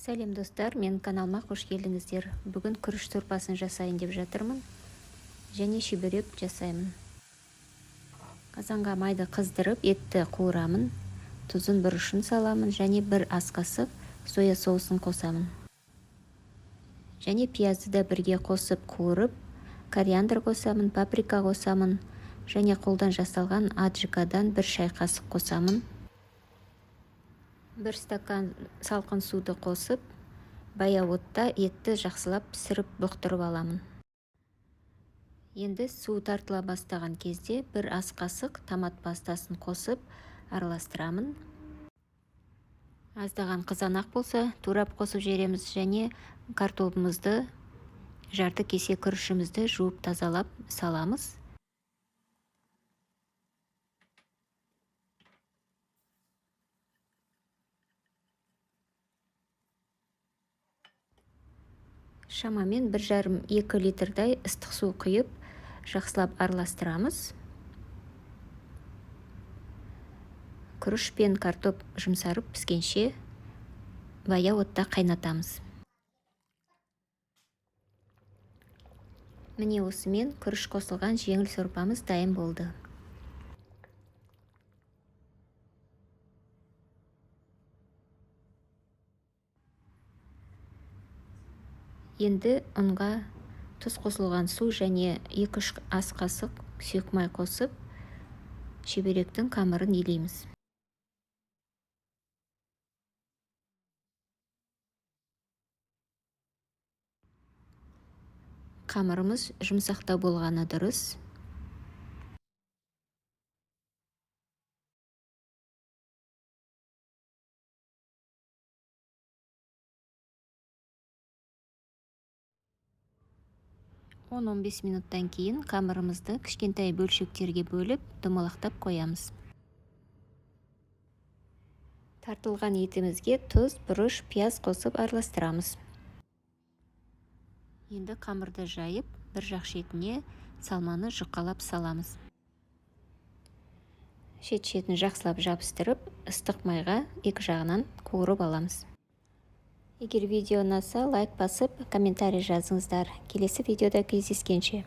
Сәлем достар, мен каналыма қош келдіңіздер. Бүгін күріш сорпасын жасайын деп жатырмын. Және шүберек жасаймын. Қазанға майды қыздырып, етті қуырамын. Тұзын бұрышын саламын және бір ас қасық соя соусын қосамын. Және пиязды да бірге қосып қуырып, кориандр қосамын, паприка қосамын. Және қолдан жасалған аджикадан бір шай қасық қосамын. Бір стакан салқын суды қосып, баяу отта етті жақсылап пісіріп бұқтырып аламын. Енді су тартыла бастаған кезде бір ас қасық томат пастасын қосып араластырамын. Аздаған қызанақ болса, турап қосып жібереміз және картопымызды, жарты кесе күрішімізді жуып тазалап саламыз. Шамамен 1,5-2 литрдай ыстық су құйып, жақсылап араластырамыз. Күріш пен картоп жұмсарып піскенше баяу отта қайнатамыз. Міне осымен күріш қосылған жеңіл сорпамыз дайын болды. Енді ұнға тұз қосылған су және 2-3 ас қасық сұйық май қосып, шүберектің қамырын илейміз. Қамырымыз жұмсақтау болғаны дұрыс. Он 15 минуттан кейін қамырымызды кішкентай бөлшектерге бөліп, домалақтап қоямыз. Тартылған етімізге тұз, бұрыш, пияз қосып араластырамыз. Енді қамырды жайып, бір жақ шетіне салманы жұқалап саламыз. Шет-шетін жақсылап жабыстырып, ыстық майға екі жағынан қуырып аламыз. Егер видео ұнаса, лайк басып, комментарий жазыңыздар. Келесі видеода кездескенше.